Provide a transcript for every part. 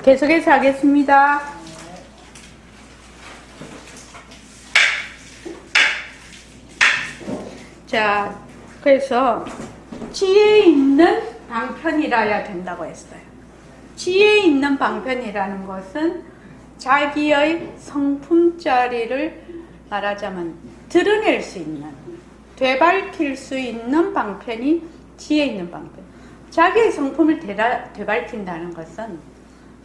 계속해서 하겠습니다. 자, 그래서 지혜 있는 방편이라야 된다고 했어요. 지혜 있는 방편이라는 것은 자기의 성품자리를 말하자면 드러낼 수 있는, 되밟힐 수 있는 방편이 지혜 있는 방편. 자기의 성품을 되밟힌다는 것은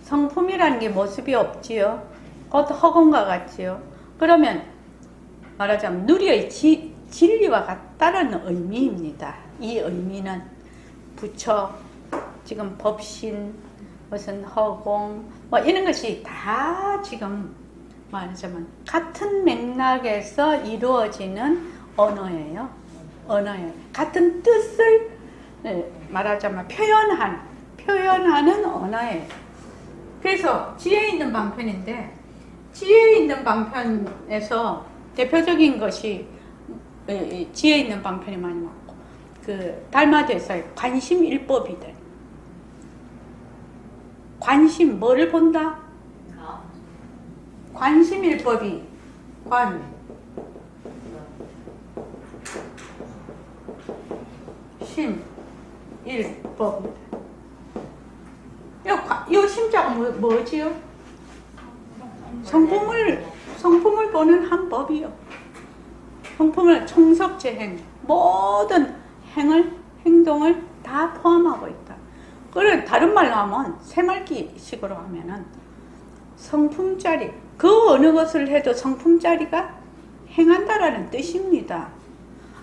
성품이라는 게 모습이 없지요. 곧 허공과 같지요. 그러면 말하자면 누리의 진리와 같다는 의미입니다. 이 의미는 부처, 지금 법신, 무슨 허공, 뭐 이런 것이 다 지금 말하자면 같은 맥락에서 이루어지는 언어예요. 언어예요. 같은 뜻을 말하자면 표현하는 언어예요. 그래서 지혜 있는 방편인데, 지혜 있는 방편에서 대표적인 것이 지혜 있는 방편이 많이 많고, 그 달마대사의 관심 일법이들. 관심, 뭐를 본다? 관심 일법이 심 일법입니다. 이 심자가 뭐지요? 성품을 보는 한 법이요. 성품을 총섭재행, 모든 행동을 다 포함하고 있다. 그래, 다른 말로 하면 새말기식으로 하면은 성품자리, 그 어느 것을 해도 성품자리가 행한다라는 뜻입니다.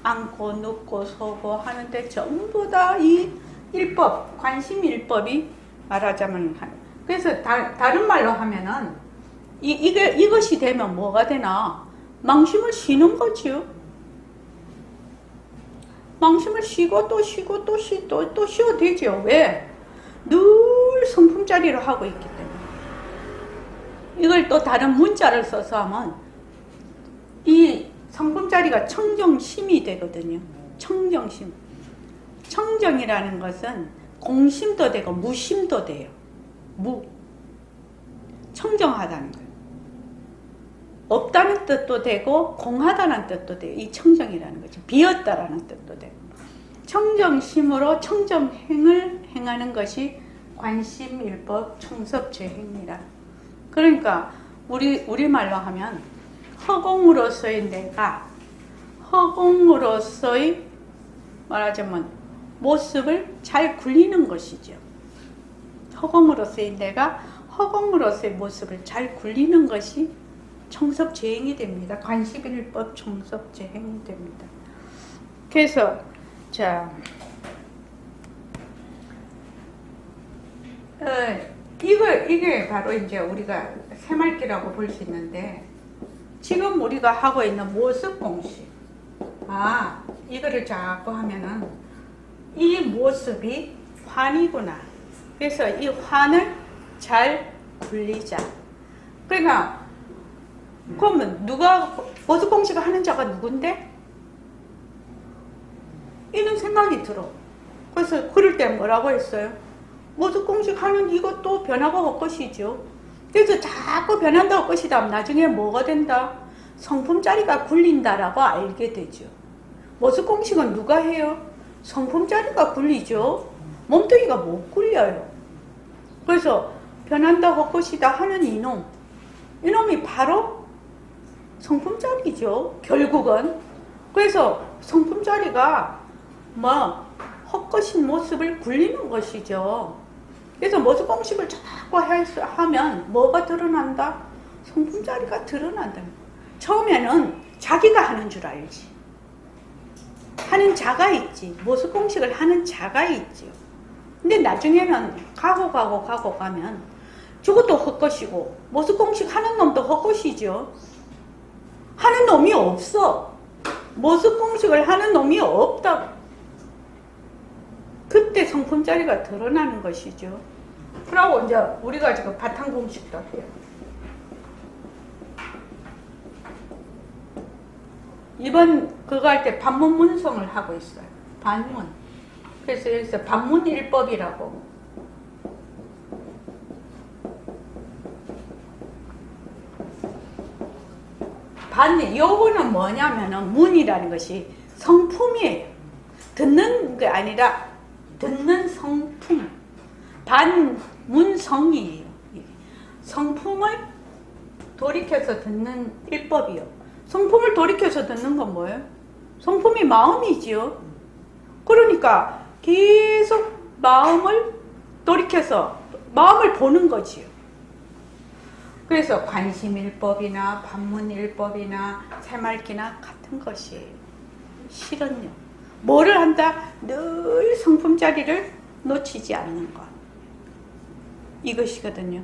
앉고 눕고 서고 하는데 전부 다 이 일법, 관심 일법이 말하자면 그래서 다른 말로 하면은 이것이 되면 뭐가 되나? 망심을 쉬는 거지요. 망심을 쉬고 또 쉬고 또 쉬어도 되죠. 왜? 늘 성품자리로 하고 있기 때문에. 이걸 또 다른 문자를 써서 하면 이 성품자리가 청정심이 되거든요. 청정심. 청정이라는 것은 공심도 되고 무심도 돼요. 청정하다는 거예요. 없다는 뜻도 되고 공하다는 뜻도 돼요. 이 청정이라는 거죠. 비었다라는 뜻도 되고. 청정심으로 청정행을 행하는 것이 관심일법 총섭재행이라. 그러니까 우리말로 하면 허공으로서의 내가 허공으로서의 말하자면 모습을 잘 굴리는 것이죠. 허공으로서의 내가 허공으로서의 모습을 잘 굴리는 것이 총섭재행이 됩니다. 관심일법 총섭재행이 됩니다. 그래서 이게 바로 이제 우리가 새말기라고 볼 수 있는데, 지금 우리가 하고 있는 모습 공식. 이거를 자꾸 하면은 이 모습이 환이구나. 그래서 이 환을 잘 굴리자. 그러니까 그러면 누가 모습 공식을 하는 자가 누군데? 이런 생각이 들어. 그래서 그럴 때 뭐라고 했어요? 모습 공식 하는 이것도 변화가 헛것이죠. 그래서 자꾸 변한다 헛것이다 하면 나중에 뭐가 된다? 성품자리가 굴린다라고 알게 되죠. 모습 공식은 누가 해요? 성품자리가 굴리죠. 몸뚱이가 못 굴려요. 그래서 변한다 헛것이다 하는 이놈이 바로 성품자리죠. 결국은. 그래서 성품자리가 헛것인 모습을 굴리는 것이죠. 그래서 모습 공식을 자꾸 하면 뭐가 드러난다? 성품자리가 드러난다. 처음에는 자기가 하는 줄 알지. 하는 자가 있지. 모습 공식을 하는 자가 있지. 근데 나중에는 가고 가면 저것도 헛것이고 모습 공식 하는 놈도 헛것이죠. 하는 놈이 없어. 모습 공식을 하는 놈이 없다고. 그때 성품자리가 드러나는 것이죠. 그러고 이제 우리가 지금 바탕 공식도 해요. 이번 그거 할 때 반문 문성을 하고 있어요. 반문. 그래서 여기서 반문일법이라고. 요거는 뭐냐면은 문이라는 것이 성품이에요. 듣는 게 아니라 듣는 성품. 반문성이에요. 성품을 돌이켜서 듣는 일법이요. 성품을 돌이켜서 듣는 건 뭐예요? 성품이 마음이지요. 그러니까 계속 마음을 돌이켜서 마음을 보는 거지요. 그래서 관심일법이나 반문일법이나 새말기나 같은 것이에요. 실은요. 뭐를 한다? 늘 성품 자리를 놓치지 않는 것. 이것이거든요.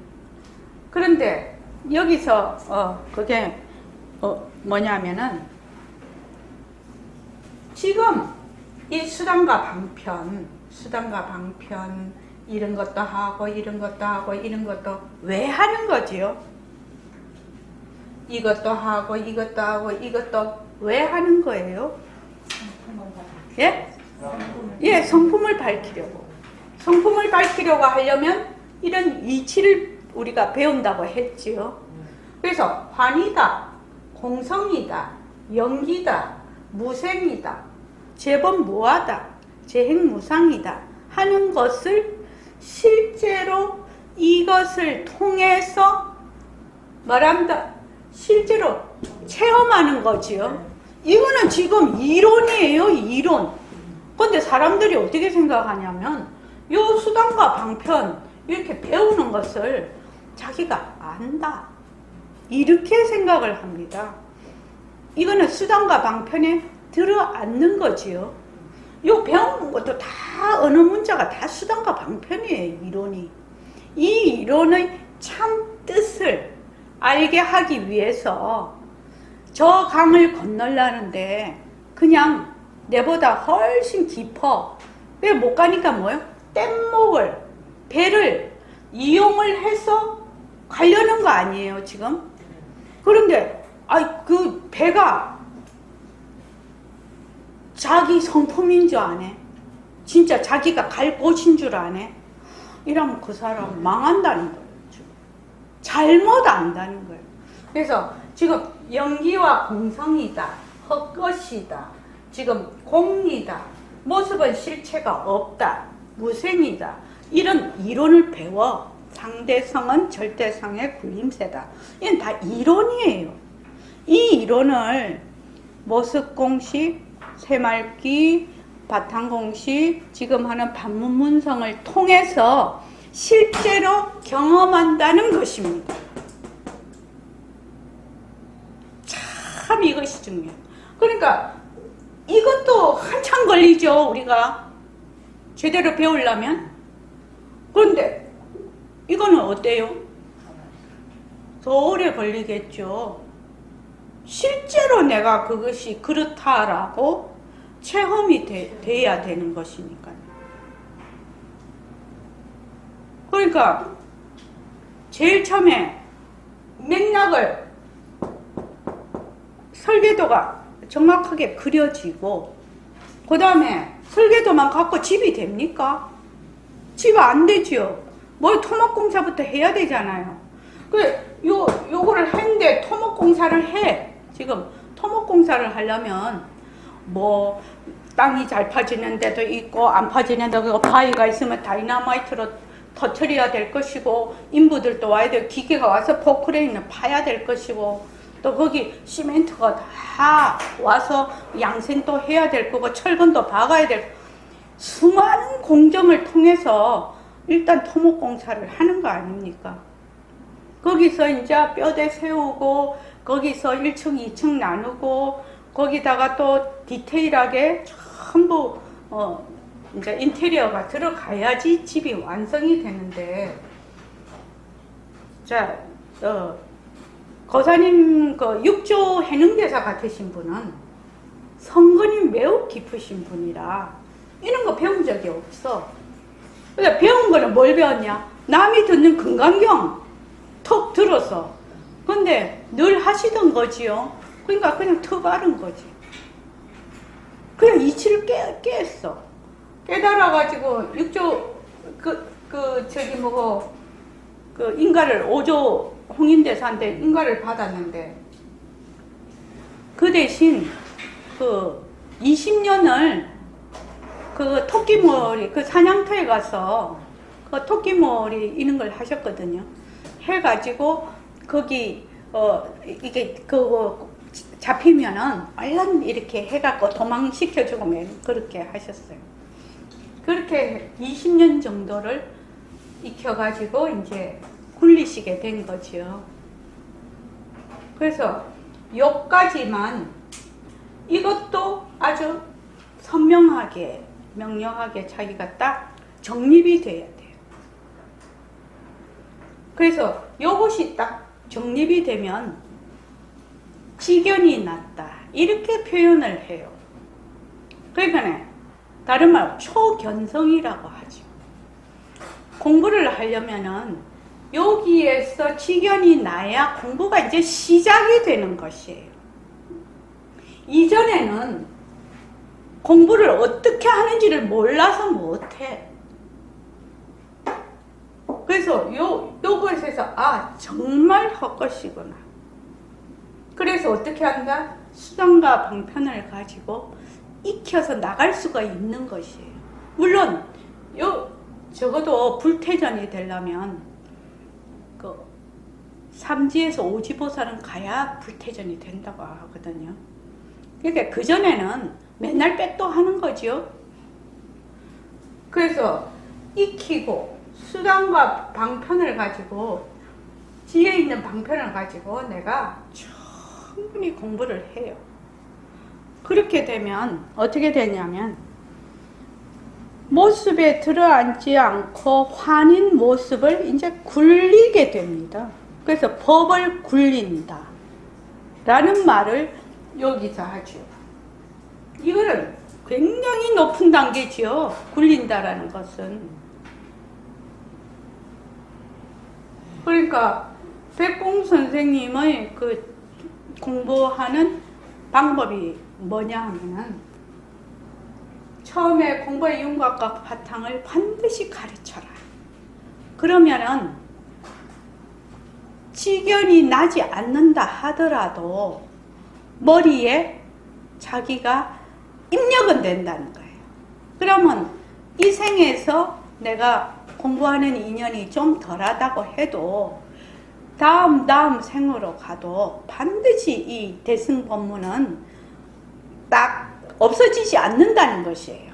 그런데 여기서 그게 뭐냐면은 지금 이 수단과 방편 이런 것도 하고 이런 것도 하고 이런 것도 왜 하는 거지요? 이것도 하고 이것도 하고 이것도 왜 하는 거예요? 예? 예, 성품을 밝히려고. 성품을 밝히려고 하려면 이런 이치를 우리가 배운다고 했지요. 그래서 환이다, 공성이다, 영기다, 무생이다, 재범무하다, 재행무상이다 하는 것을 실제로 이것을 통해서 말한다. 실제로 체험하는 거지요. 이거는 지금 이론이에요, 이론. 근데 사람들이 어떻게 생각하냐면 요 수단과 방편 이렇게 배우는 것을 자기가 안다. 이렇게 생각을 합니다. 이거는 수단과 방편에 들어앉는 거지요. 요 배우는 것도 다 어느 문자가 다 수단과 방편이에요, 이론이. 이 이론의 참 뜻을 알게 하기 위해서 저 강을 건너려는데 그냥 내보다 훨씬 깊어. 왜 못 가니까 뭐예요? 뗏목을, 배를 이용을 해서 가려는 거 아니에요, 지금? 그런데, 그 배가 자기 성품인 줄 아네? 진짜 자기가 갈 곳인 줄 아네? 이러면 그 사람 망한다는 거예요, 지금. 잘못 안다는 거예요. 그래서 지금 연기와 공성이다, 헛것이다, 지금 공이다, 모습은 실체가 없다, 무생이다, 이런 이론을 배워. 상대성은 절대성의 굴림새다. 이건 다 이론이에요. 이 이론을 모습공식, 새말기, 바탕공식, 지금 하는 반문문성을 통해서 실제로 경험한다는 것입니다. 참 이것이 중요해요. 그러니까 이것도 한참 걸리죠, 우리가 제대로 배우려면. 그런데 이거는 어때요? 더 오래 걸리겠죠. 실제로 내가 그것이 그렇다라고 체험이 돼야 되는 것이니까요. 그러니까 제일 처음에 맥락을 설계도가 정확하게 그려지고 그 다음에 설계도만 갖고 집이 됩니까? 집 안 되지요. 뭐 토목공사부터 해야 되잖아요. 요거를 했는데 토목공사를 해. 지금 토목공사를 하려면 뭐 땅이 잘 파지는 데도 있고 안 파지는 데도 있고 바위가 있으면 다이너마이트로 터트려야 될 것이고 인부들도 와야 될 기계가 와서 포크레인을 파야 될 것이고 또 거기 시멘트가 다 와서 양생도 해야 될 거고 철근도 박아야 될 거고 수많은 공정을 통해서 일단 토목공사를 하는 거 아닙니까? 거기서 이제 뼈대 세우고 거기서 1층, 2층 나누고 거기다가 또 디테일하게 전부 이제 인테리어가 들어가야지 집이 완성이 되는데 자, 거사님 그 육조 해능대사 같으신 분은 성근이 매우 깊으신 분이라 이런 거 배운 적이 없어. 그러니까 배운 거는 뭘 배웠냐? 남이 듣는 금강경 턱 들어서. 근데 늘 하시던 거지요. 그러니까 그냥 턱 앓은 거지. 그냥 이치를 깼어. 깨달아가지고 육조 인가를 5조 홍인대사한테 인가를 받았는데 그 대신 그 20년을 그 토끼머리 그 사냥터에 가서 그 토끼머리 이런 걸 하셨거든요. 해가지고 거기 이게 그거 잡히면은 얼른 이렇게 해갖고 도망시켜주고 그렇게 하셨어요. 그렇게 20년 정도를 익혀가지고 이제 굴리시게 된 거죠. 그래서 여기까지만 이것도 아주 선명하게 명료하게 자기가 딱 정립이 돼야 돼요. 그래서 이것이 딱 정립이 되면 지견이 났다 이렇게 표현을 해요. 그러니까 다른 말 초견성이라고 하죠. 공부를 하려면은 여기에서 지견이 나야 공부가 이제 시작이 되는 것이에요. 이전에는 공부를 어떻게 하는지를 몰라서 못해. 그래서 요것에서 아 정말 헛것이구나. 그래서 어떻게 한다? 수단과 방편을 가지고 익혀서 나갈 수가 있는 것이에요. 물론 적어도 불태전이 되려면 그 삼지에서 오지보살은 가야 불태전이 된다고 하거든요. 그러니까 그전에는 맨날 백도 하는 거죠. 그래서 익히고 수단과 방편을 가지고 지혜 있는 방편을 가지고 내가 충분히 공부를 해요. 그렇게 되면 어떻게 되냐면 모습에 들어앉지 않고 환인 모습을 이제 굴리게 됩니다. 그래서 법을 굴린다 라는 말을 여기서 하죠. 이거는 굉장히 높은 단계지요. 굴린다라는 것은. 그러니까 백공 선생님의 그 공부하는 방법이 뭐냐 하면은 처음에 공부의 윤곽과 바탕을 반드시 가르쳐라. 그러면은 지견이 나지 않는다 하더라도 머리에 자기가 입력은 된다는 거예요. 그러면 이 생에서 내가 공부하는 인연이 좀 덜하다고 해도 다음 생으로 가도 반드시 이 대승법문은 딱 없어지지 않는다는 것이에요.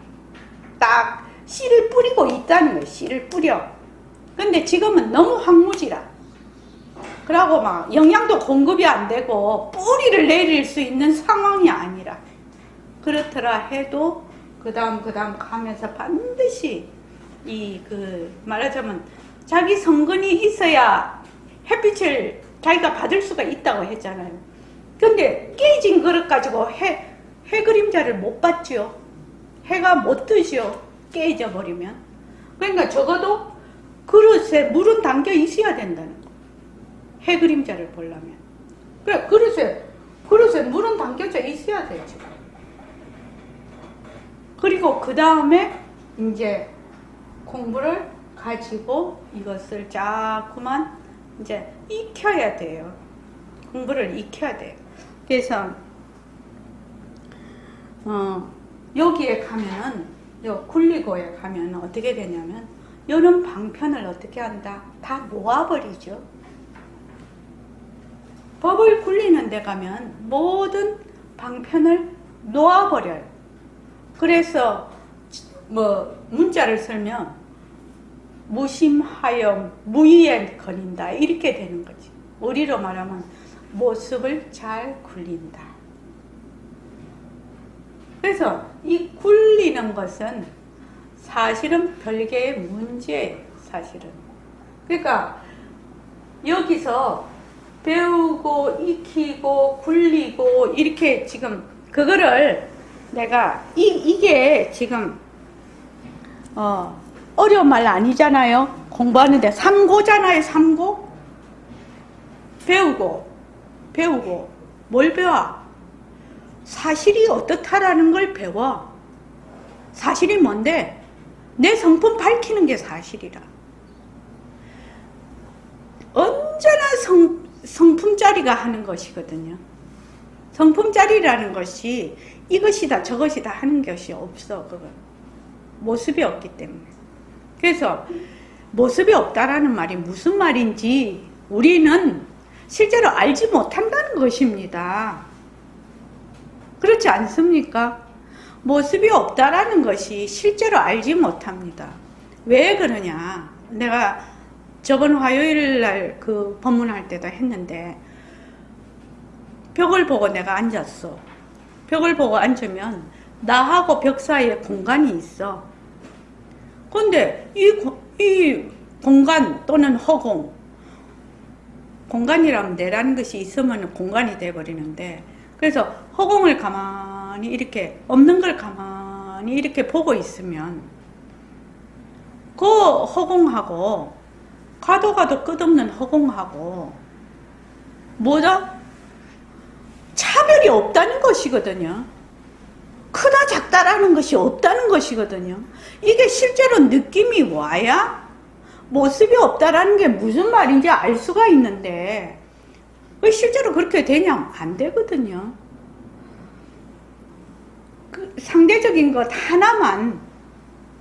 딱 씨를 뿌리고 있다는 거예요. 씨를 뿌려. 근데 지금은 너무 황무지라. 그러고 막 영양도 공급이 안 되고 뿌리를 내릴 수 있는 상황이 아니라. 그렇더라 해도 그 다음 가면서 반드시 말하자면 자기 성근이 있어야 햇빛을 자기가 받을 수가 있다고 했잖아요. 근데 깨진 그릇 가지고 해 그림자를 못 받죠. 해가 못 뜨죠. 깨져 버리면. 그러니까 적어도 그릇에 물은 담겨 있어야 된다는 거. 해 그림자를 보려면. 그래 그릇에 물은 담겨져 있어야 되죠. 그리고 그 다음에 이제 공부를 가지고 이것을 자꾸만 이제 익혀야 돼요. 공부를 익혀야 돼요. 그래서 여기에 가면은 요 굴리고에 가면 어떻게 되냐면 요런 방편을 어떻게 한다? 다 모아버리죠. 법을 굴리는 데 가면 모든 방편을 놓아버려요. 그래서 문자를 쓰면 무심하여 무의에 거린다 이렇게 되는 거지. 우리로 말하면 모습을 잘 굴린다. 그래서 이 굴리는 것은 사실은 별개의 문제예요. 사실은. 그러니까 여기서 배우고 익히고 굴리고 이렇게 지금 그거를 내가 이게 지금 어려운 말 아니잖아요. 공부하는데 삼고잖아요. 삼고 배우고 뭘 배워? 사실이 어떻다라는 걸 배워. 사실이 뭔데? 내 성품 밝히는 게 사실이라. 언제나 성품짜리가 하는 것이거든요. 성품짜리라는 것이 이것이다 저것이다 하는 것이 없어. 그건 모습이 없기 때문에. 그래서 모습이 없다라는 말이 무슨 말인지 우리는 실제로 알지 못한다는 것입니다. 그렇지 않습니까? 모습이 없다라는 것이 실제로 알지 못합니다. 왜 그러냐? 내가 저번 화요일 날 그 법문할 때도 했는데, 벽을 보고 내가 앉았어. 벽을 보고 앉으면 나하고 벽 사이에 공간이 있어. 근데 이 공간 또는 허공, 공간이라면 내라는 것이 있으면 공간이 돼버리는데, 그래서 허공을 가만히 이렇게, 없는 걸 가만히 이렇게 보고 있으면 그 허공하고, 가도 끝없는 허공하고 뭐다? 차별이 없다는 것이거든요. 크다 작다라는 것이 없다는 것이거든요. 이게 실제로 느낌이 와야 모습이 없다라는 게 무슨 말인지 알 수가 있는데, 왜 실제로 그렇게 되냐? 안 되거든요. 그 상대적인 것 하나만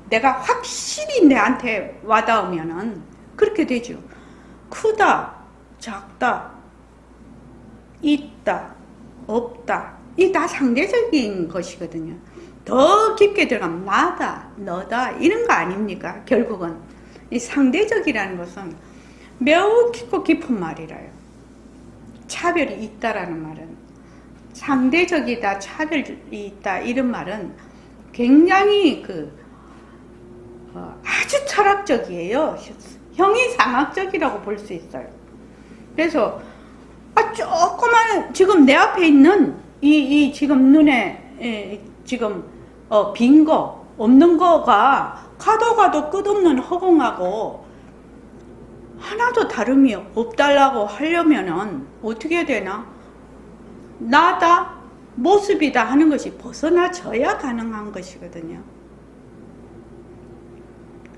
내가 확실히 내한테 와닿으면은 그렇게 되죠. 크다, 작다, 있다, 없다. 이 다 상대적인 것이거든요. 더 깊게 들어가면 나다, 너다 이런 거 아닙니까? 결국은 이 상대적이라는 것은 매우 깊고 깊은 말이라요. 차별이 있다라는 말은, 상대적이다, 차별이 있다 이런 말은 굉장히 아주 철학적이에요. 형이상학적이라고 볼 수 있어요. 그래서 조그만 지금 내 앞에 있는 이 지금 눈에 지금 빈 거, 없는 거가 가도 끝없는 허공하고 하나도 다름이 없달라고 하려면은 어떻게 되나? 나다, 모습이다 하는 것이 벗어나져야 가능한 것이거든요.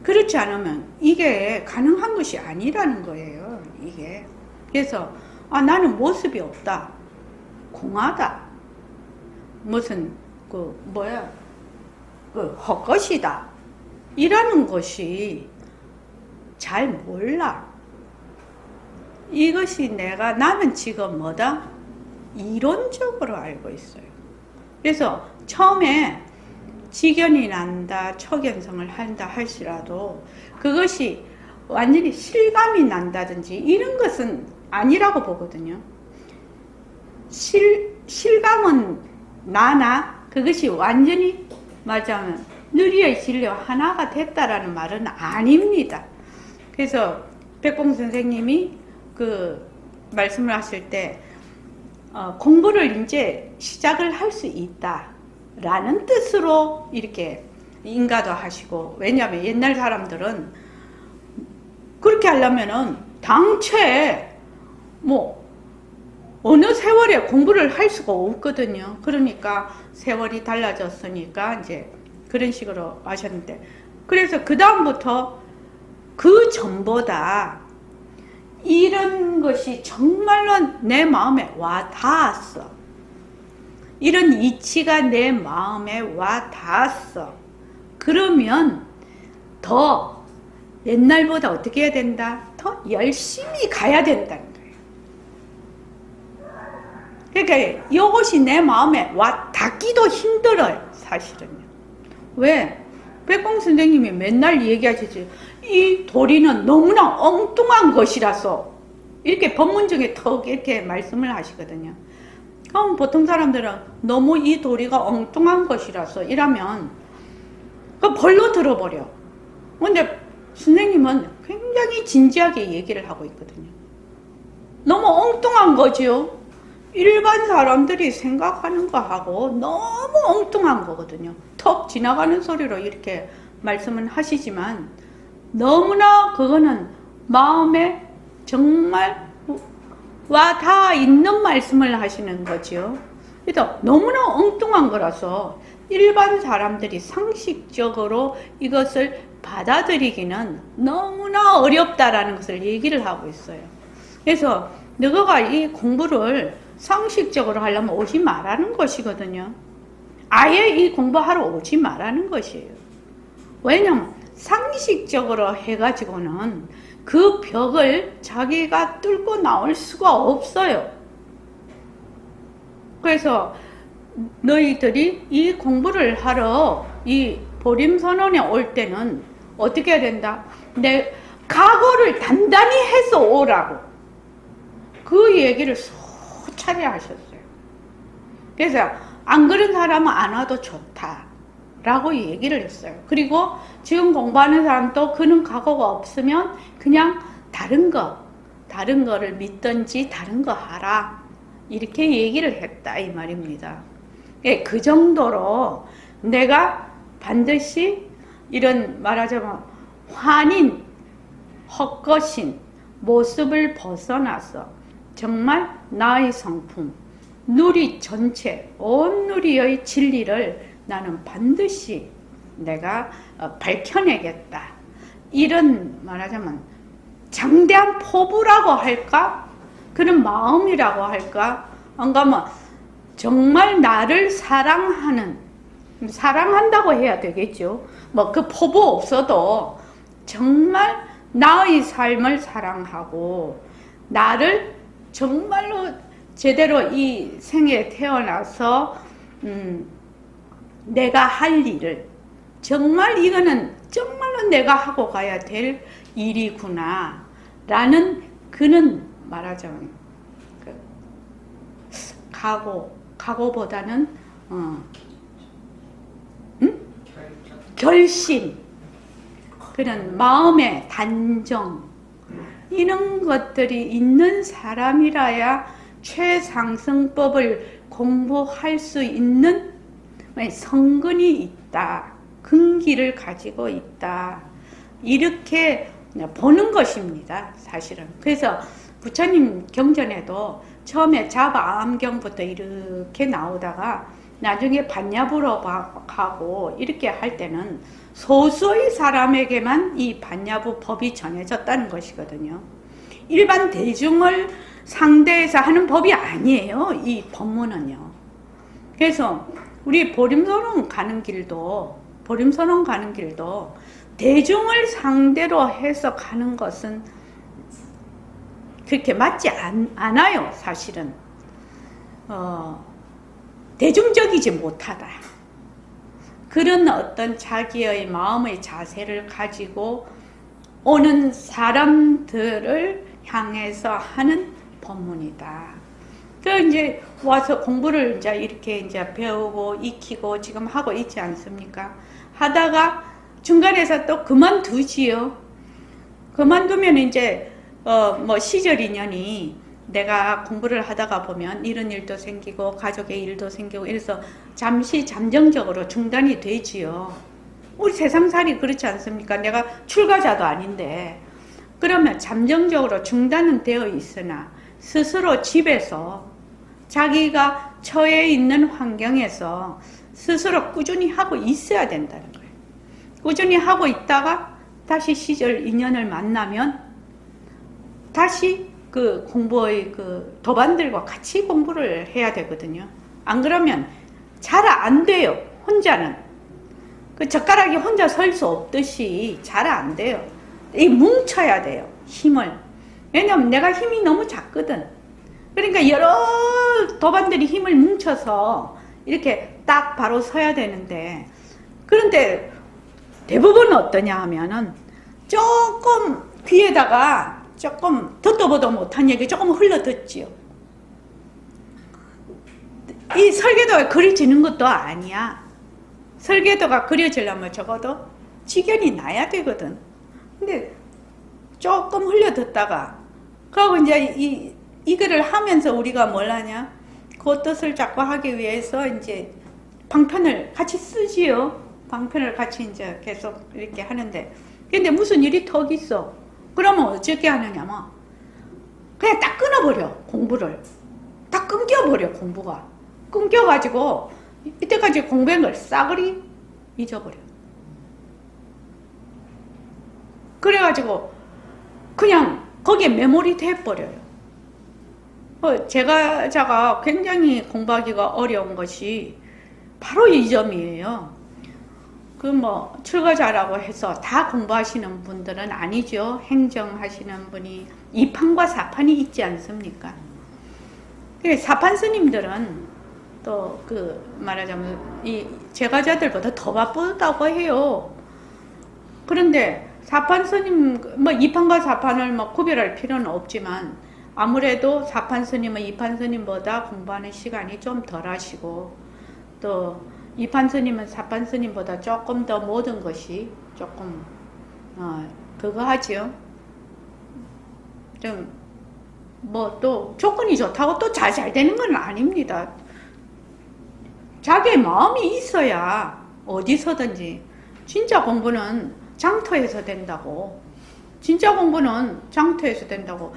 그렇지 않으면 이게 가능한 것이 아니라는 거예요. 이게. 그래서 나는 모습이 없다, 공하다, 무슨 헛것이다 이라는 것이 잘 몰라. 이것이 나는 지금 뭐다? 이론적으로 알고 있어요. 그래서 처음에 직연이 난다, 척연성을 한다 할지라도 그것이 완전히 실감이 난다든지 이런 것은 아니라고 보거든요. 실감은 나나 그것이 완전히 맞아면 누리의 진리와 하나가 됐다라는 말은 아닙니다. 그래서 백봉 선생님이 그 말씀을 하실 때 공부를 이제 시작을 할 수 있다라는 뜻으로 이렇게 인가도 하시고, 왜냐하면 옛날 사람들은 그렇게 하려면은 당최 어느 세월에 공부를 할 수가 없거든요. 그러니까 세월이 달라졌으니까 이제 그런 식으로 하셨는데, 그래서 그 다음부터 그 전보다 이런 것이 정말로 내 마음에 와 닿았어. 이런 이치가 내 마음에 와 닿았어. 그러면 더 옛날보다 어떻게 해야 된다? 더 열심히 가야 된다는 거예요. 그러니까 이것이 내 마음에 와 닿기도 힘들어요, 사실은요. 왜? 백공 선생님이 맨날 얘기하시지, 이 도리는 너무나 엉뚱한 것이라서 이렇게 법문 중에 턱 이렇게 말씀을 하시거든요. 그럼 보통 사람들은 너무 이 도리가 엉뚱한 것이라서 이러면 그 벌로 들어버려. 근데 선생님은 굉장히 진지하게 얘기를 하고 있거든요. 너무 엉뚱한 거지요. 일반 사람들이 생각하는 거하고 너무 엉뚱한 거거든요. 턱 지나가는 소리로 이렇게 말씀은 하시지만 너무나 그거는 마음에 정말 와 다 있는 말씀을 하시는 거죠. 그래서 너무나 엉뚱한 거라서 일반 사람들이 상식적으로 이것을 받아들이기는 너무나 어렵다라는 것을 얘기를 하고 있어요. 그래서 너가 이 공부를 상식적으로 하려면 오지 말라는 것이거든요. 아예 이 공부하러 오지 말라는 것이에요. 왜냐면 상식적으로 해가지고는 그 벽을 자기가 뚫고 나올 수가 없어요. 그래서 너희들이 이 공부를 하러 이 보림선언에 올 때는 어떻게 해야 된다? 내 각오를 단단히 해서 오라고 그 얘기를 소차례 하셨어요. 그래서 안 그런 사람은 안 와도 좋다 라고 얘기를 했어요. 그리고 지금 공부하는 사람도 그는 각오가 없으면 그냥 다른 거를 믿든지 다른 거 하라 이렇게 얘기를 했다 이 말입니다. 예, 그 정도로 내가 반드시 이런 말하자면 환인, 헛것인 모습을 벗어나서 정말 나의 성품, 누리 전체, 온 누리의 진리를 나는 반드시 내가 밝혀내겠다. 이런 말하자면 장대한 포부라고 할까? 그런 마음이라고 할까? 안 가면 정말 나를 사랑한다고 해야 되겠죠. 뭐 그 포부 없어도 정말 나의 삶을 사랑하고 나를 정말로 제대로 이 생에 태어나서 내가 할 일을 정말 이거는 정말로 내가 하고 가야 될 일이구나 라는 그는 말하자면 각오보다는 결심, 그런 마음의 단정 이런 것들이 있는 사람이라야 최상승법을 공부할 수 있는 성근이 있다. 근기를 가지고 있다. 이렇게 보는 것입니다. 사실은. 그래서 부처님 경전에도 처음에 자바암경부터 이렇게 나오다가 나중에 반야부로 가고 이렇게 할 때는 소수의 사람에게만 이 반야부 법이 전해졌다는 것이거든요. 일반 대중을 상대해서 하는 법이 아니에요. 이 법문은요. 그래서 우리 보림선언 가는 길도 대중을 상대로 해서 가는 것은 그렇게 맞지 않아요. 사실은 대중적이지 못하다. 그런 어떤 자기의 마음의 자세를 가지고 오는 사람들을 향해서 하는 법문이다. 그 이제 와서 공부를 이제 이렇게 이제 배우고 익히고 지금 하고 있지 않습니까? 하다가 중간에서 또 그만두지요. 그만두면 이제 뭐 시절 인연이 내가 공부를 하다가 보면 이런 일도 생기고 가족의 일도 생기고 이래서 잠시 잠정적으로 중단이 되지요. 우리 세상살이 그렇지 않습니까? 내가 출가자도 아닌데 그러면 잠정적으로 중단은 되어 있으나 스스로 집에서 자기가 처해 있는 환경에서 스스로 꾸준히 하고 있어야 된다는 거예요. 꾸준히 하고 있다가 다시 시절 인연을 만나면 다시 그 공부의 그 도반들과 같이 공부를 해야 되거든요. 안 그러면 잘 안 돼요. 혼자는. 그 젓가락이 혼자 설 수 없듯이 잘 안 돼요. 이 뭉쳐야 돼요. 힘을. 왜냐면 내가 힘이 너무 작거든. 그러니까 여러 도반들이 힘을 뭉쳐서 이렇게 딱 바로 서야 되는데 그런데 대부분 어떠냐 하면은 조금 귀에다가 조금 듣도 보도 못한 얘기 조금 흘러 듣지요. 이 설계도가 그려지는 것도 아니야. 설계도가 그려지려면 적어도 지견이 나야 되거든. 근데 조금 흘려 듣다가 그리고 이제 이거를 하면서 우리가 뭘 하냐? 그 뜻을 자꾸 하기 위해서 이제 방편을 같이 쓰지요. 방편을 같이 이제 계속 이렇게 하는데 근데 무슨 일이 턱 있어. 그러면 어떻게 하느냐면 그냥 딱 끊어버려. 공부를 딱 끊겨버려. 공부가 끊겨가지고 이때까지 공부한 걸 싸그리 잊어버려. 그래가지고 그냥 거기에 메모리 돼버려요. 제가 굉장히 공부하기가 어려운 것이 바로 이 점이에요. 출가자라고 해서 다 공부하시는 분들은 아니죠. 행정하시는 분이 2판과 4판이 있지 않습니까? 사판 스님들은 또 말하자면 이 제가자들보다 더 바쁘다고 해요. 그런데 4판 스님, 2판과 4판을 구별할 필요는 없지만 아무래도 4판 스님은 2판 스님보다 공부하는 시간이 좀 덜 하시고 또 2판 스님은 4판 스님보다 조금 더 모든 것이 조금 그거 하죠. 좀 또 조건이 좋다고 또 잘 되는 건 아닙니다. 자기의 마음이 있어야 어디서든지 진짜 공부는 장터에서 된다고. 진짜 공부는 장터에서 된다고.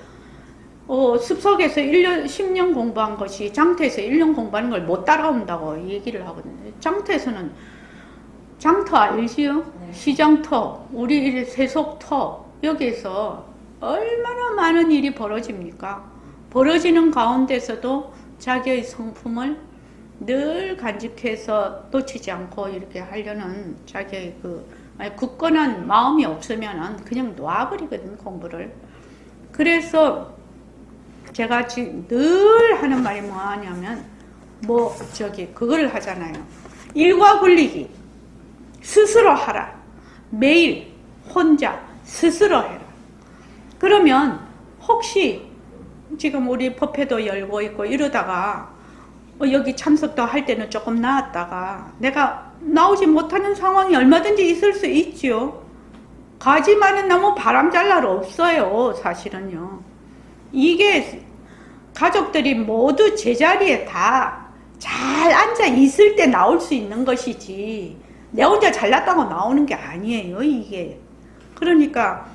습속에서 1년, 10년 공부한 것이 장터에서 1년 공부하는 걸 못 따라온다고 얘기를 하거든요. 장터에서는, 장터 알지요? 네. 시장터, 우리 세속터, 여기에서 얼마나 많은 일이 벌어집니까? 벌어지는 가운데서도 자기의 성품을 늘 간직해서 놓치지 않고 이렇게 하려는 자기의 굳건한 마음이 없으면 그냥 놔버리거든, 공부를. 그래서 제가 지금 늘 하는 말이 뭐 하냐면, 그거를 하잖아요. 일과 굴리기. 스스로 하라. 매일 혼자 스스로 해라. 그러면 혹시 지금 우리 법회도 열고 있고 이러다가 여기 참석도 할 때는 조금 나았다가 내가 나오지 못하는 상황이 얼마든지 있을 수 있죠. 가지 많은 나무 바람 잘 날 없어요, 사실은요. 이게 가족들이 모두 제자리에 다 잘 앉아 있을 때 나올 수 있는 것이지 내 혼자 잘났다고 나오는 게 아니에요, 이게. 그러니까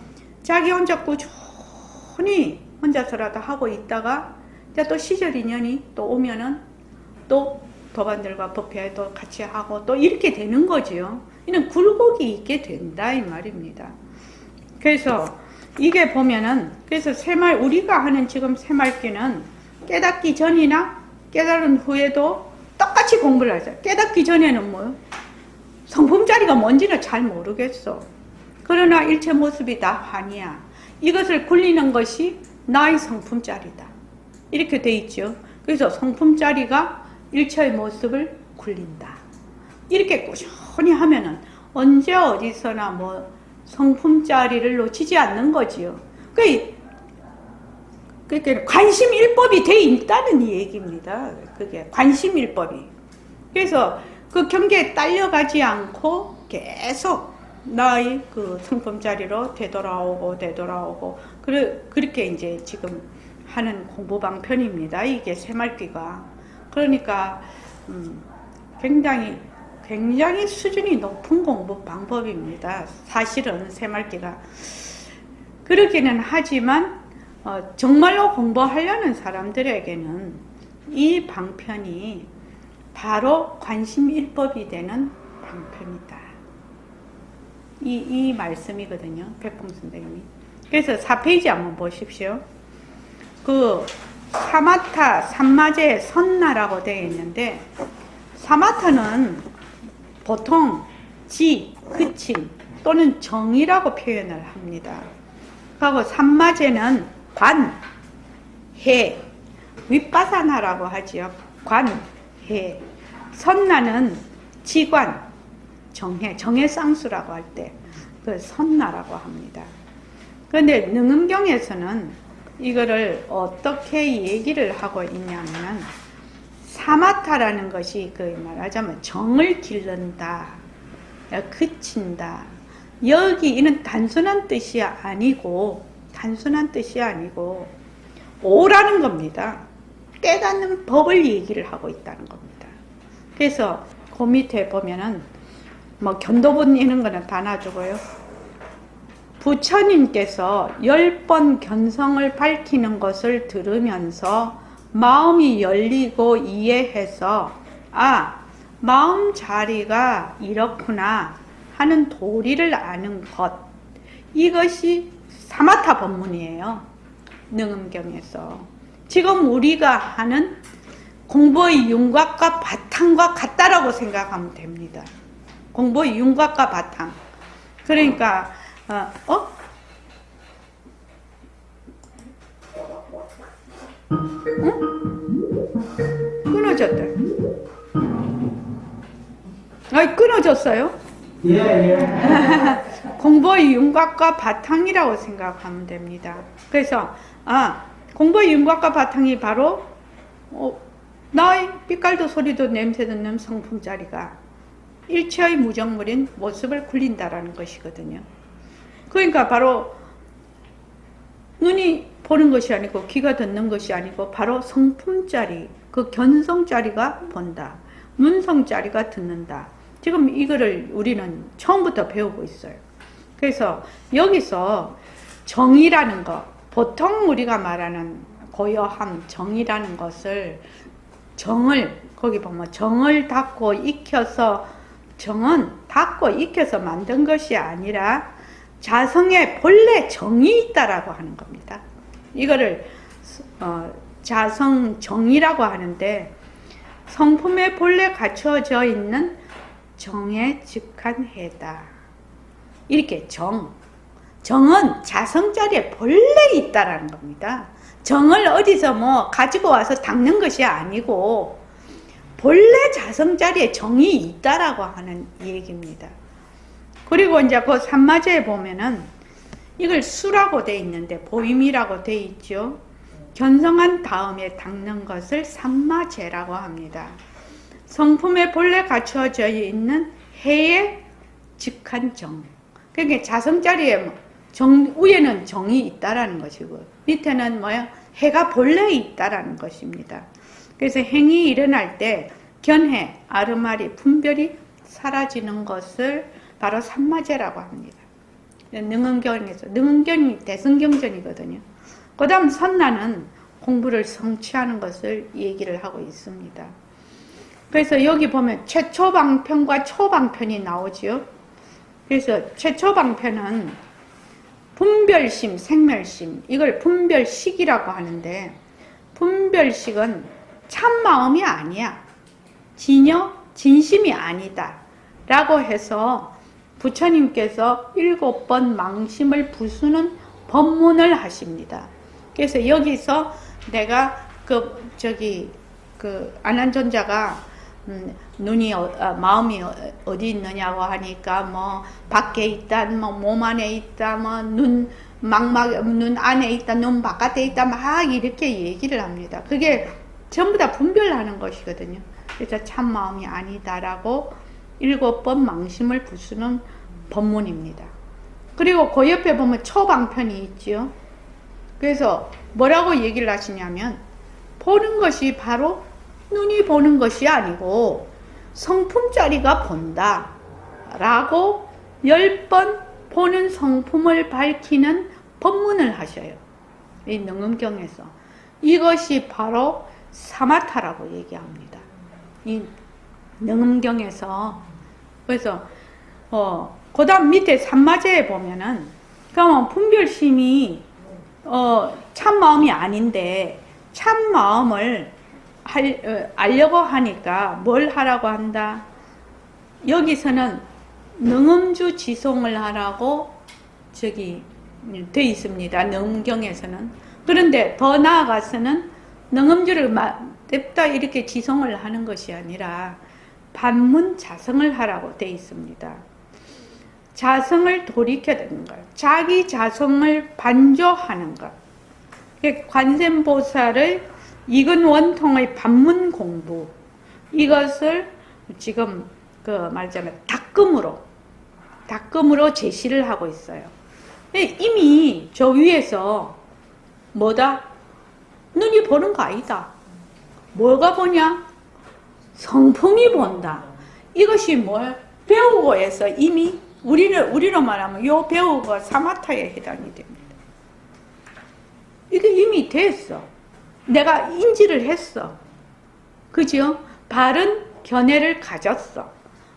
자기 혼자 꾸준히 혼자서라도 하고 있다가 이제 또 시절 인연이 또 오면은 또 도반들과 법회도 같이 하고 또 이렇게 되는 거지요. 이는 굴곡이 있게 된다 이 말입니다. 그래서 이게 보면은 그래서 우리가 하는 지금 새말기는 깨닫기 전이나 깨달은 후에도 똑같이 공부를 하죠. 깨닫기 전에는 뭐요? 성품자리가 뭔지는 잘 모르겠어. 그러나 일체 모습이 다 환이야. 이것을 굴리는 것이 나의 성품자리다. 이렇게 돼 있죠. 그래서 성품자리가 일체의 모습을 굴린다. 이렇게 꾸준히 하면은 언제 어디서나 성품자리를 놓치지 않는 거지요. 그게 관심일법이 돼 있다는 얘기입니다. 그게 관심일법이. 그래서 그 경계에 딸려가지 않고 계속 나의 성품자리로 되돌아오고 그렇게 이제 지금 하는 공부 방편입니다. 이게 새말귀가. 그러니까 굉장히 수준이 높은 공부 방법입니다. 사실은 새말귀가 그렇기는 하지만 정말로 공부하려는 사람들에게는 이 방편이 바로 관심일법이 되는 방편이다. 이 말씀이거든요. 백봉 선생님이. 그래서 4페이지 한번 보십시오. 사마타, 삼마제, 선나라고 되어 있는데 사마타는 보통 그침 또는 정이라고 표현을 합니다. 그리고 삼마제는 관, 해, 윗바사나라고 하지요. 관, 해. 선나는 지관, 정해 쌍수라고 할 때 선나라고 합니다. 그런데 능음경에서는 이거를 어떻게 얘기를 하고 있냐면 사마타라는 것이 말하자면 정을 기른다, 그친다. 여기 이는 단순한 뜻이 아니고 오라는 겁니다. 깨닫는 법을 얘기를 하고 있다는 겁니다. 그래서 그 밑에 보면은 견도본 이런 거는 다 놔주고요. 부처님께서 10번 견성을 밝히는 것을 들으면서 마음이 열리고 이해해서 마음 자리가 이렇구나 하는 도리를 아는 것, 이것이 사마타 법문이에요. 능음경에서. 지금 우리가 하는 공부의 윤곽과 바탕과 같다라고 생각하면 됩니다. 공부의 윤곽과 바탕. 그러니까 끊어졌다. 끊어졌어요? 예. 공부의 윤곽과 바탕이라고 생각하면 됩니다. 그래서 공부의 윤곽과 바탕이 바로 나의 빛깔도 소리도 냄새도 없는 성품짜리가 일체의 무정물인 모습을 굴린다라는 것이거든요. 그러니까 바로 눈이 보는 것이 아니고 귀가 듣는 것이 아니고 바로 성품짜리, 그 견성짜리가 본다. 문성짜리가 듣는다. 지금 이거를 우리는 처음부터 배우고 있어요. 그래서 여기서 정이라는 거, 보통 우리가 말하는 고요함, 정이라는 것을 거기 보면 정을 닫고 익혀서, 정은 닫고 익혀서 만든 것이 아니라 자성에 본래 정이 있다라고 하는 겁니다. 이거를 자성정이라고 하는데, 성품에 본래 갖춰져 있는 정에 직한해다. 이렇게 정은 자성자리에 본래 있다라는 겁니다. 정을 어디서 가지고 와서 닦는 것이 아니고 본래 자성자리에 정이 있다라고 하는 얘기입니다. 그리고 이제 그 산마제에 보면은 이걸 수라고 돼 있는데 보임이라고 돼 있죠. 견성한 다음에 닦는 것을 산마제라고 합니다. 성품에 본래 갖춰져 있는 해에 직한 정. 그러니까 자성자리에 위에는 정이 있다라는 것이고 밑에는 해가 본래 있다라는 것입니다. 그래서 행이 일어날 때 견해, 아르마리, 분별이 사라지는 것을 바로 산마제라고 합니다. 능은경에서, 능은경이 대승경전이거든요. 그 다음 선나는 공부를 성취하는 것을 얘기를 하고 있습니다. 그래서 여기 보면 최초방편과 초방편이 나오지요. 그래서 최초방편은 분별심, 생멸심, 이걸 분별식이라고 하는데, 분별식은 참마음이 아니야. 진심이 아니다. 라고 해서 부처님께서 7번 망심을 부수는 법문을 하십니다. 그래서 여기서 내가 아난존자가 마음이 어디 있느냐고 하니까 밖에 있다, 몸 안에 있다, 눈 안에 있다, 눈 바깥에 있다, 막 이렇게 얘기를 합니다. 그게 전부 다 분별하는 것이거든요. 그래서 참마음이 아니다라고 7번 망심을 부수는 법문입니다. 그리고 그 옆에 보면 초방편이 있지요. 그래서 뭐라고 얘기를 하시냐면, 보는 것이 바로 눈이 보는 것이 아니고 성품짜리가 본다 라고 10번 보는 성품을 밝히는 법문을 하셔요. 이 능음경에서. 이것이 바로 사마타라고 얘기합니다. 이 능음경에서. 그래서 그 다음 밑에 산마제에 보면은, 그러면 분별심이 참마음이 아닌데 참마음을 알려고 하니까 뭘 하라고 한다? 여기서는 능음주 지송을 하라고 돼 있습니다. 능음경에서는. 그런데 더 나아가서는 능음주를 냅다 이렇게 지송을 하는 것이 아니라 반문 자성을 하라고 돼 있습니다. 자성을 돌이켜드는 것, 자기 자성을 반조하는 것. 관세음보살의 이근 원통의 반문 공부, 이것을 지금 말하자면 닦음으로 제시를 하고 있어요. 이미 저 위에서 눈이 보는 거 아니다. 뭐가 보냐? 성품이 본다. 이것이 뭐야? 배우고 해서 이미 우리로 말하면 요 배우가 사마타에 해당이 됩니다. 이게 이미 됐어. 내가 인지를 했어. 그죠? 바른 견해를 가졌어.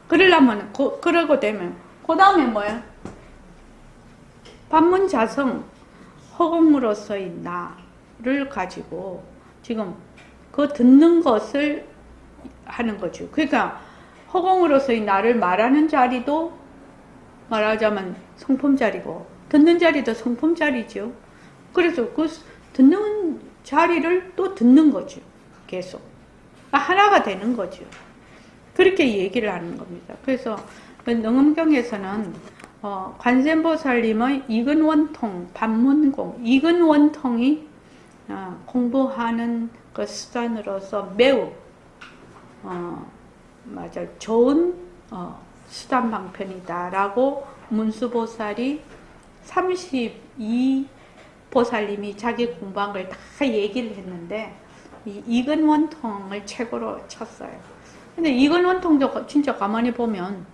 그러려면, 그러고 되면, 그 다음에 뭐야? 반문자성, 허공으로서의 나를 가지고 지금 그 듣는 것을 하는 거죠. 그러니까 허공으로서의 나를 말하는 자리도 말하자면 성품 자리고 듣는 자리도 성품 자리죠. 그래서 그 듣는 자리를 또 듣는 거죠. 계속 하나가 되는 거죠. 그렇게 얘기를 하는 겁니다. 그래서 능엄경에서는 관세음보살님의 이근원통 반문공, 이근원통이 공부하는 그 수단으로서 매우 맞아 좋은 수단 방편이다라고 문수보살이 32보살님이 자기 공부한 걸 다 얘기를 했는데 이 이근원통을 최고로 쳤어요. 근데 이근원통도 진짜 가만히 보면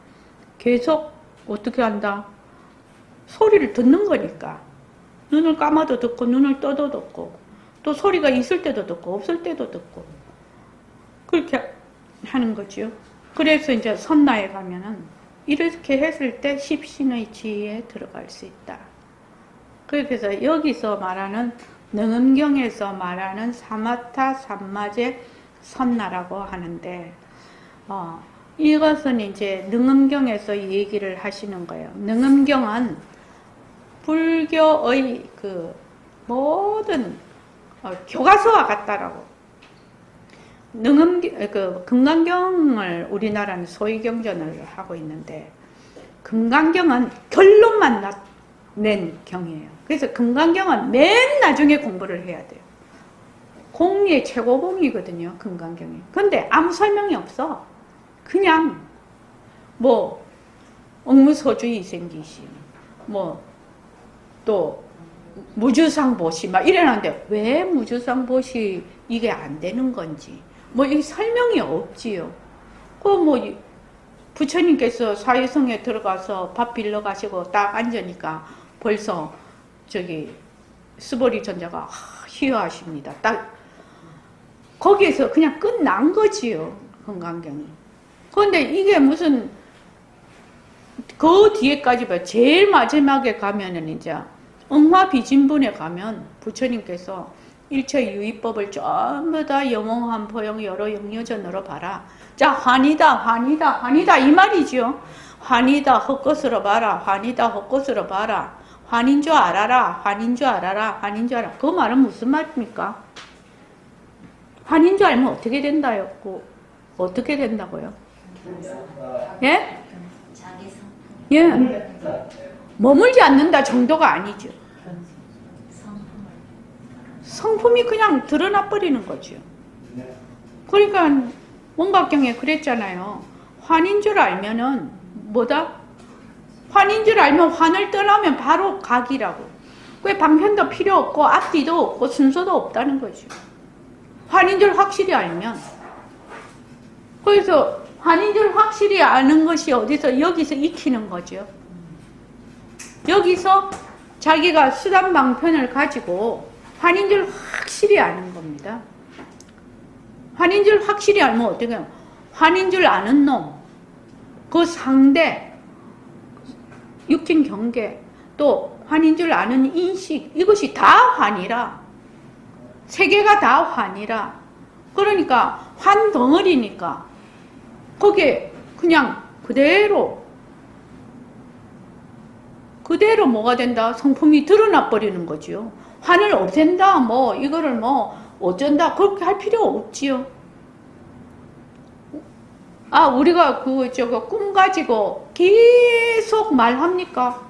계속 어떻게 한다? 소리를 듣는 거니까 눈을 감아도 듣고 눈을 떠도 듣고 또 소리가 있을 때도 듣고 없을 때도 듣고 그렇게 하는 거죠. 그래서 이제 선나에 가면은 이렇게 했을 때 십신의 지혜에 들어갈 수 있다. 그래서 여기서 말하는 능엄경에서 말하는 사마타 삼마제 선나라고 하는데 이것은 이제 능엄경에서 얘기를 하시는 거예요. 능엄경은 불교의 그 모든 교과서와 같다라고. 금강경을 우리나라는 소위경전을 하고 있는데 금강경은 결론만 낸 경이에요. 그래서 금강경은 맨 나중에 공부를 해야 돼요. 공의 최고봉이거든요. 금강경이. 근데 아무 설명이 없어. 그냥 뭐 억무소주의 생기심 뭐 또 무주상보시 막 이래놨는데 왜 무주상보시 이게 안 되는 건지 뭐 이 설명이 없지요. 그 뭐 부처님께서 사유성에 들어가서 밥 빌려 가시고 딱 앉으니까 벌써 저기 스보리 전자가 희화하십니다. 딱 거기에서 그냥 끝난 거지요. 금강경이. 그런데 이게 무슨 그 뒤에까지 봐. 제일 마지막에 가면은 이제 응화비진분에 가면 부처님께서 일체 유의법을 전부 다 영홍한 포용 여러 영여전으로 봐라. 자, 환이다, 환이다, 환이다 이 말이죠. 환이다 헛것으로 봐라. 환이다 헛것으로 봐라. 환인 줄 알아라. 환인 줄 알아라. 환인 줄 알아. 그 말은 무슨 말입니까? 환인 줄 알면 어떻게 된다였고 어떻게 된다고요? 예? 예. 머물지 않는다 정도가 아니죠. 성품이 그냥 드러나 버리는 거죠. 그러니까 원각경에 그랬잖아요. 환인 줄 알면은 뭐다? 환인 줄 알면 환을 떠나면 바로 각이라고. 왜 방편도 필요 없고 앞뒤도 없고 순서도 없다는 거죠. 환인 줄 확실히 알면. 그래서 환인 줄 확실히 아는 것이 어디서 여기서 익히는 거죠. 여기서 자기가 수단 방편을 가지고 환인 줄 확실히 아는 겁니다. 환인 줄 확실히 알면 어떻게 해요? 환인 줄 아는 놈, 그 상대, 육진 경계, 또 환인 줄 아는 인식, 이것이 다 환이라. 세계가 다 환이라. 그러니까 환 덩어리니까 거기에 그냥 그대로 뭐가 된다? 성품이 드러나 버리는 거지요. 환을 없앤다, 뭐 이거를 뭐 어쩐다 그렇게 할 필요 없지요. 우리가 꿈 가지고 계속 말합니까?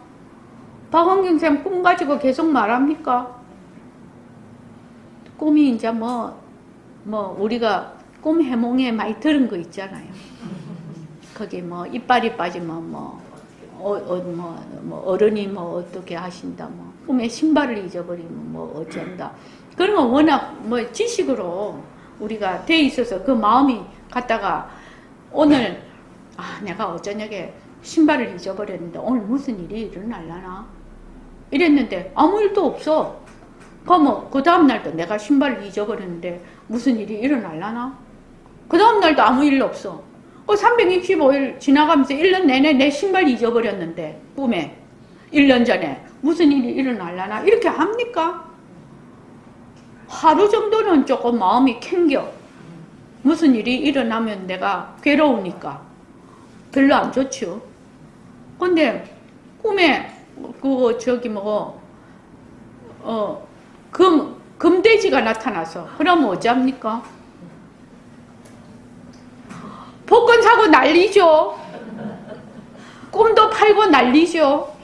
박원경 쌤 꿈 가지고 계속 말합니까? 꿈이 이제 우리가 꿈 해몽에 많이 들은 거 있잖아요. 거기 이빨이 빠지면 어른이 어떻게 하신다, 꿈에 신발을 잊어버리면 어쩐다. 그런 거 워낙 지식으로 우리가 돼 있어서 그 마음이 갔다가 오늘, 내가 어저녁에 신발을 잊어버렸는데 오늘 무슨 일이 일어날라나? 이랬는데 아무 일도 없어. 그러면 그 다음날도 내가 신발을 잊어버렸는데 무슨 일이 일어날라나? 그 다음날도 아무 일 없어. 365일 지나가면서 1년 내내 내 신발 잊어버렸는데 꿈에 1년 전에 무슨 일이 일어날라나? 이렇게 합니까? 하루 정도는 조금 마음이 캥겨. 무슨 일이 일어나면 내가 괴로우니까 별로 안 좋죠. 근데 꿈에 금돼지가 나타나서 그러면 어찌합니까? 복권 사고 난리죠. 꿈도 팔고 난리죠.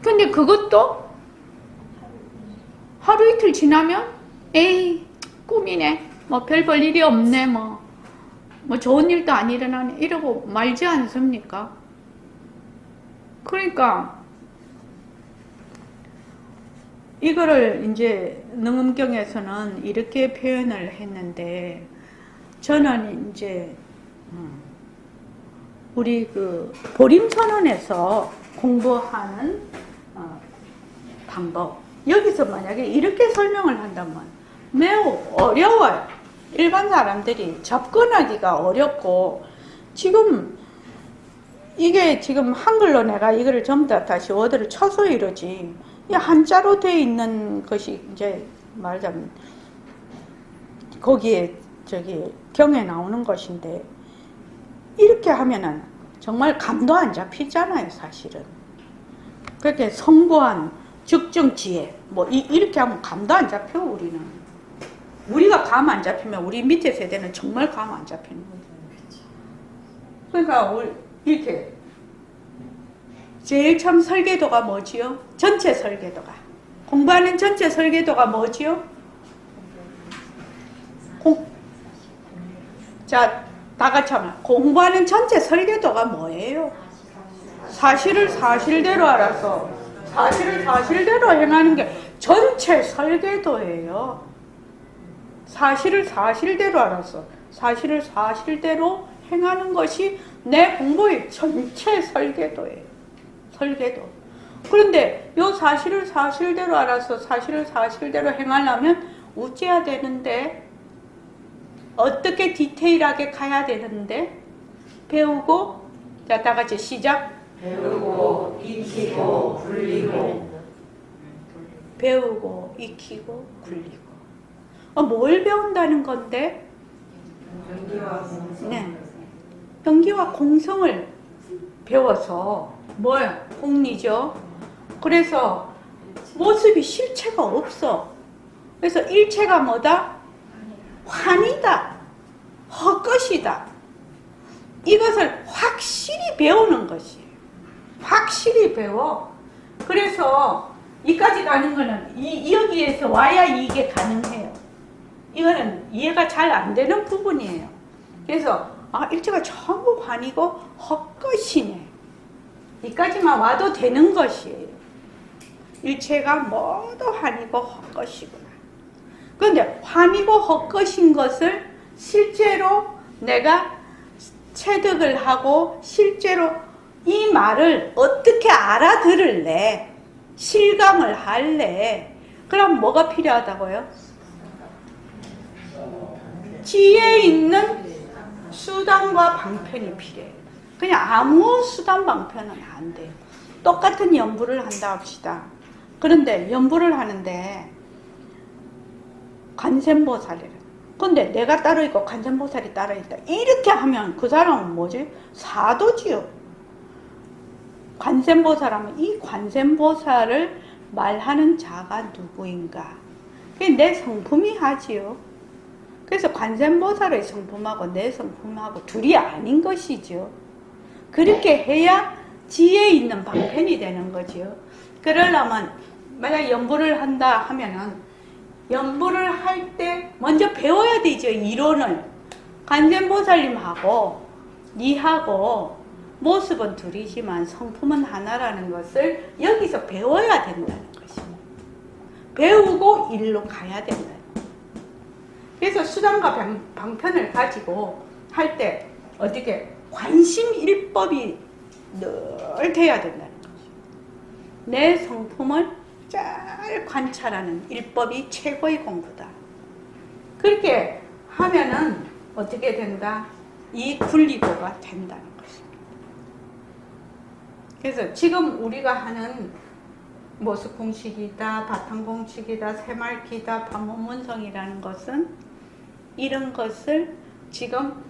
근데 그것도 하루 이틀 지나면 에이 꿈이네, 뭐 별 볼 일이 없네, 뭐 좋은 일도 안 일어나네 이러고 말지 않습니까? 그러니까 이거를 이제 능음경에서는 이렇게 표현을 했는데, 저는 이제 우리 그 보림선언에서 공부하는 방법, 여기서 만약에 이렇게 설명을 한다면 매우 어려워요. 일반 사람들이 접근하기가 어렵고, 지금 이게 지금 한글로 내가 이거를 전부 다 다시 워드를 쳐서 이러지, 이 한자로 돼 있는 것이 이제 말하자면 거기에 경에 나오는 것인데, 이렇게 하면은 정말 감도 안 잡히잖아요, 사실은. 그렇게 성고한 즉정지혜 뭐 이렇게 하면 감도 안 잡혀. 우리가 감 안 잡히면 우리 밑에 세대는 정말 감 안 잡히는 거죠. 그러니까 이렇게 제일 참 설계도가 뭐지요? 전체 설계도가, 공부하는 전체 설계도가 뭐지요? 자, 다 같이 하면 공부하는 전체 설계도가 뭐예요? 사실을 사실대로 알아서 사실을 사실대로 행하는 게 전체 설계도예요. 사실을 사실대로 알아서 사실을 사실대로 행하는 것이 내 공부의 전체 설계도예요. 설계도. 그런데 이 사실을 사실대로 알아서 사실을 사실대로 행하려면 어째야 되는데, 어떻게 디테일하게 가야 되는데, 배우고, 자, 다 같이 시작. 배우고 익히고 굴리고. 배우고 익히고 굴리고. 뭘 배운다는 건데? 연기와 공성. 네. 연기와 공성을 배워서 뭐야? 공리죠. 그래서 모습이 실체가 없어. 그래서 일체가 뭐다? 환이다. 헛것이다. 이것을 확실히 배우는 것이에요. 확실히 배워. 그래서 이까지 가는 거는 여기에서 와야 이게 가능해요. 이거는 이해가 잘 안 되는 부분이에요. 그래서 일체가 전부 환이고 헛것이네. 이까지만 와도 되는 것이에요. 일체가 모두 환이고 헛것이구나. 그런데 환이고 헛것인 것을 실제로 내가 체득을 하고 실제로 이 말을 어떻게 알아들을래? 실감을 할래? 그럼 뭐가 필요하다고요? 지혜 있는 수단과 방편이 필요해요. 그냥 아무 수단 방편은 안 돼요. 똑같은 연부를 한다 합시다. 그런데 연부를 하는데 관세음보살이래. 근데 내가 따로 있고 관세음보살이 따로 있다. 이렇게 하면 그 사람은 뭐지? 사도지요. 관세음보살하면 이 관세음보살을 말하는 자가 누구인가? 그게 내 성품이 하지요. 그래서 관세음보살의 성품하고 내 성품하고 둘이 아닌 것이죠. 그렇게 해야 지혜 있는 방편이 되는 거죠. 그러려면 만약 연부를 한다 하면은 연부를 할 때 먼저 배워야 되죠. 이론을. 관세음보살님하고 니하고 모습은 둘이지만 성품은 하나라는 것을 여기서 배워야 된다는 것입니다. 배우고 일로 가야 된다. 그래서 수단과 방편을 가지고 할 때 어떻게 관심일법이 늘 돼야 된다는 것입니다. 내 성품을 잘 관찰하는 일법이 최고의 공부다. 그렇게 하면은 어떻게 된다? 이 굴리고가 된다는 것입니다. 그래서 지금 우리가 하는 모습 공식이다, 바탕 공식이다, 새말기다, 반문문성이라는 것은 이런 것을 지금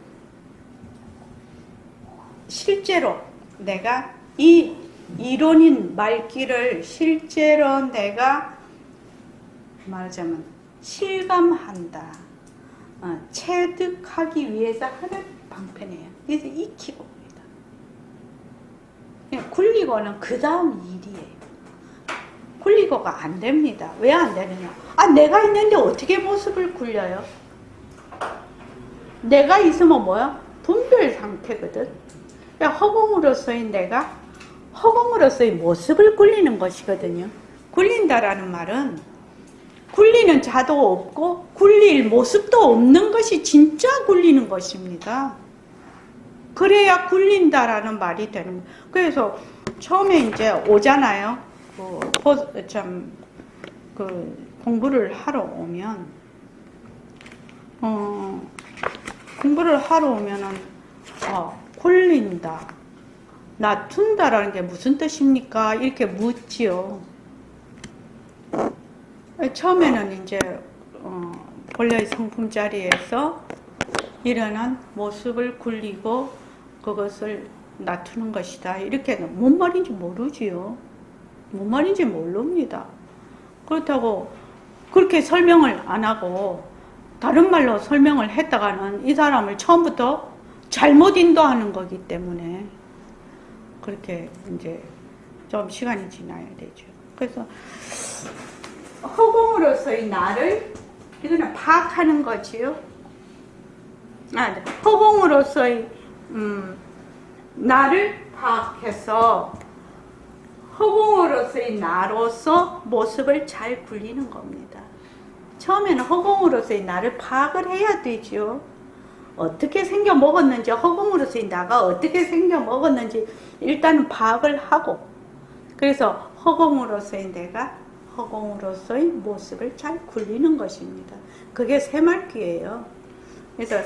실제로 내가 이 이론인 말기를 실제로 내가 말하자면 실감한다, 체득하기 위해서 하는 방편이에요. 그래서 익히고 옵니다. 굴리고는 그 다음 일이에요. 굴리고가 안 됩니다. 왜 안 되느냐? 내가 있는데 어떻게 모습을 굴려요? 내가 있으면 뭐야? 분별 상태거든. 그러니까 허공으로서의 내가 허공으로서의 모습을 굴리는 것이거든요. 굴린다라는 말은 굴리는 자도 없고 굴릴 모습도 없는 것이 진짜 굴리는 것입니다. 그래야 굴린다라는 말이 되는 거예요. 그래서 처음에 이제 오잖아요. 공부를 하러 오면 굴린다, 낮춘다라는 게 무슨 뜻입니까? 이렇게 묻지요. 처음에는 이제 본래의 성품 자리에서 일어난 모습을 굴리고 그것을 낮추는 것이다. 이렇게는 뭔 말인지 모르지요. 뭔 말인지 모릅니다. 그렇다고 그렇게 설명을 안 하고 다른 말로 설명을 했다가는 이 사람을 처음부터 잘못 인도하는 거기 때문에 그렇게 이제 좀 시간이 지나야 되죠. 그래서 허공으로서의 나를 이거는 파악하는 거지요. 허공으로서의 나를 파악해서 허공으로서의 나로서 모습을 잘 굴리는 겁니다. 처음에는 허공으로서의 나를 파악을 해야 되죠. 어떻게 생겨 먹었는지, 허공으로서의 나가 어떻게 생겨 먹었는지 일단은 파악을 하고, 그래서 허공으로서의 내가 허공으로서의 모습을 잘 굴리는 것입니다. 그게 새말귀예요. 그래서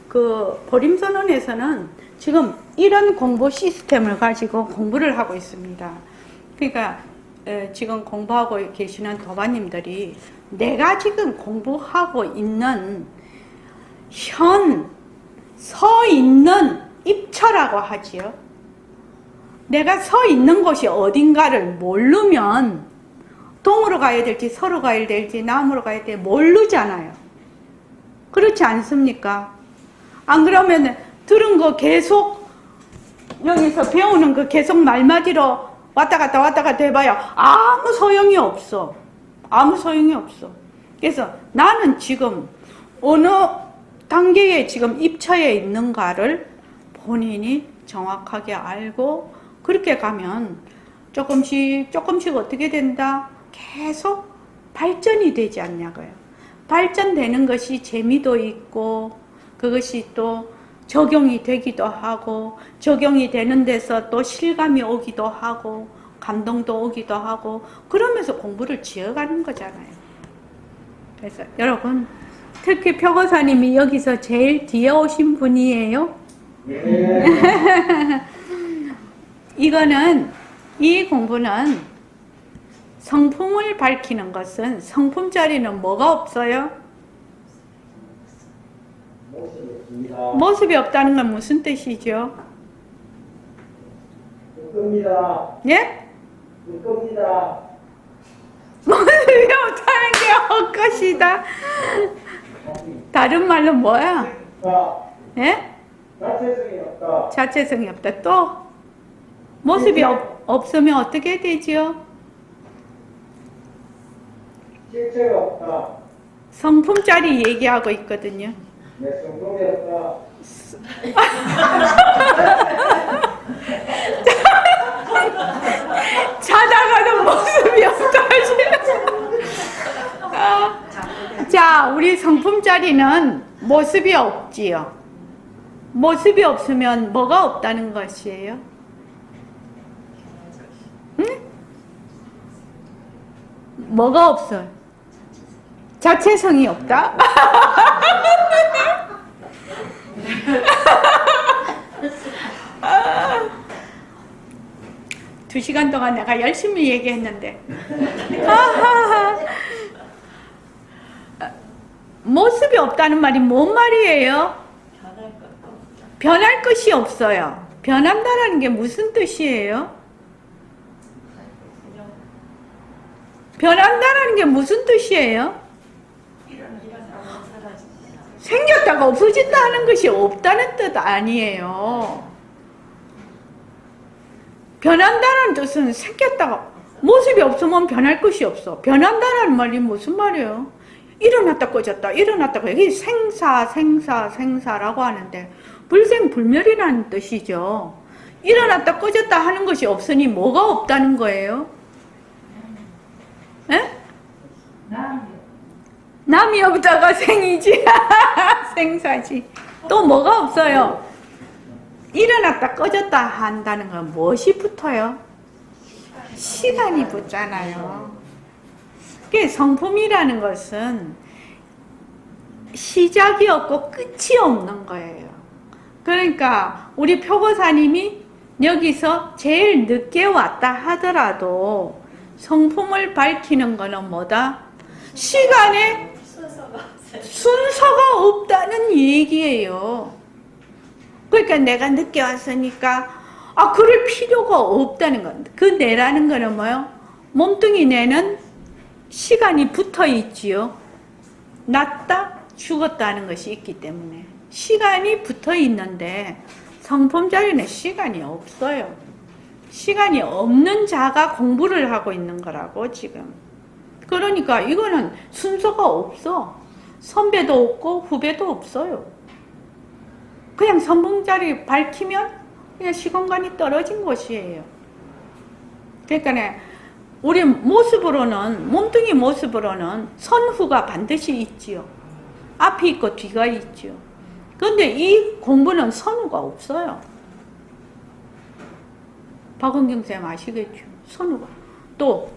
그 보림선언에서는 지금 이런 공부 시스템을 가지고 공부를 하고 있습니다. 그러니까 지금 공부하고 계시는 도반님들이 내가 지금 공부하고 있는 서 있는 입처라고 하지요. 내가 서 있는 곳이 어딘가를 모르면 동으로 가야 될지 서로 가야 될지 남으로 가야 될지 모르잖아요. 그렇지 않습니까? 안 그러면 들은 거 계속 여기서 배우는 거 계속 말맞이로 왔다 갔다 해봐야 아무 소용이 없어. 아무 소용이 없어. 그래서 나는 지금 어느 단계에 지금 입처에 있는가를 본인이 정확하게 알고 그렇게 가면 조금씩 어떻게 된다? 계속 발전이 되지 않냐고요. 발전되는 것이 재미도 있고 그것이 또 적용이 되기도 하고 적용이 되는 데서 또 실감이 오기도 하고 감동도 오기도 하고 그러면서 공부를 지어가는 거잖아요. 그래서 여러분 특히 표고사님이 여기서 제일 뒤에 오신 분이에요. 네. 이 공부는 성품을 밝히는 것은 성품 자리는 뭐가 없어요? 모습이 없다는 건 무슨 뜻이죠? 없습니다. 예? 없습니다. 모습이 없다는 게 헛것이다. 다른 말로 뭐야? 예? 자체성이 없다. 자체성이 없다. 또 모습이 없으면 어떻게 되지요? 실체가 없다. 성품짜리 얘기하고 있거든요. 내 성품이 없다. 자다가는 모습이 없다. 자, 우리 성품짜리는 모습이 없지요. 모습이 없으면 뭐가 없다는 것이에요? 응? 뭐가 없어요? 자체성이 없다? 2시간 동안 내가 열심히 얘기했는데. 아하하. 모습이 없다는 말이 뭔 말이에요? 변할 것이 없어요. 변한다는 게 무슨 뜻이에요? 변한다는 게 무슨 뜻이에요? 생겼다가 없어진다 하는 것이 없다는 뜻 아니에요. 변한다는 뜻은 생겼다가 모습이 없으면 변할 것이 없어. 변한다는 말이 무슨 말이에요? 일어났다 꺼졌다 일어났다 꺼졌다. 이게 생사라고 하는데 불생불멸이라는 뜻이죠. 일어났다 꺼졌다 하는 것이 없으니 뭐가 없다는 거예요? 에? 남이 없다가 생이지. 생사지. 또 뭐가 없어요? 일어났다 꺼졌다 한다는 건 무엇이 붙어요? 시간이 붙잖아요. 성품이라는 것은 시작이 없고 끝이 없는 거예요. 그러니까 우리 표고사님이 여기서 제일 늦게 왔다 하더라도 성품을 밝히는 거는 뭐다? 시간에 순서가 없다는 얘기예요. 그러니까 내가 늦게 왔으니까 그럴 필요가 없다는 건. 그 내라는 거는 뭐요? 몸뚱이 내는 시간이 붙어 있지요. 났다 죽었다 하는 것이 있기 때문에 시간이 붙어 있는데 성품 자리는 시간이 없어요. 시간이 없는 자가 공부를 하고 있는 거라고 지금. 그러니까 이거는 순서가 없어. 선배도 없고 후배도 없어요. 그냥 성품 자리 밝히면 그냥 시간관이 떨어진 것이에요. 그러니까 우리 모습으로는, 몸뚱이 모습으로는 선후가 반드시 있지요. 앞이 있고 뒤가 있지요. 그런데 이 공부는 선후가 없어요. 박은경 쌤 아시겠죠? 선후가. 또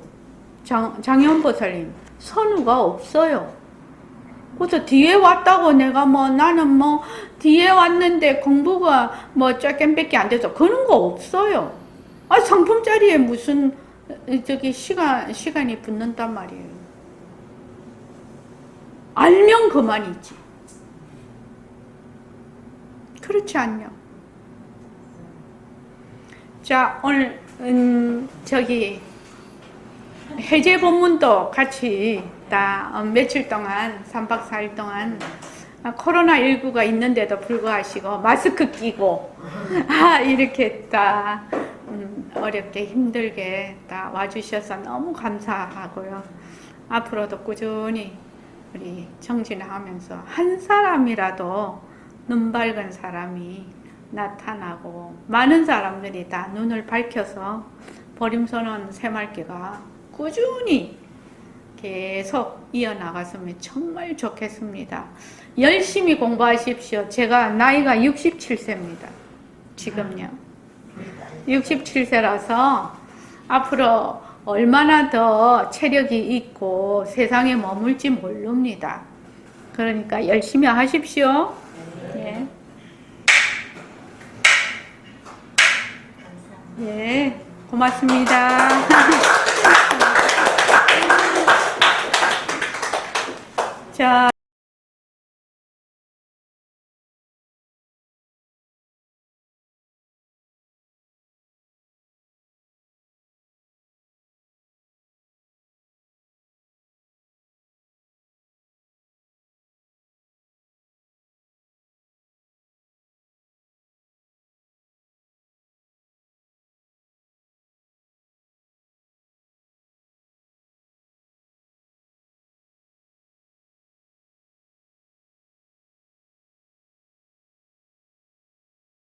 장현보살님 선후가 없어요. 그래서 뒤에 왔다고 내가 나는 뒤에 왔는데 공부가 조금밖에 안 돼서 그런 거 없어요. 성품 자리에 무슨 시간이 붙는단 말이에요. 알면 그만이지. 그렇지 않냐? 자, 오늘 해제 본문도 같이 며칠 동안 3박 4일 동안 코로나19가 있는데도 불구하시고 마스크 끼고 이렇게 어렵게 힘들게 와주셔서 너무 감사하고요. 앞으로도 꾸준히 우리 정진하면서 한 사람이라도 눈 밝은 사람이 나타나고 많은 사람들이 다 눈을 밝혀서 버림선언 새말기가 꾸준히 계속 이어나갔으면 정말 좋겠습니다. 열심히 공부하십시오. 제가 나이가 67세입니다. 지금요. 67세라서 앞으로 얼마나 더 체력이 있고 세상에 머물지 모릅니다. 그러니까 열심히 하십시오. 예. 예, 고맙습니다. 자.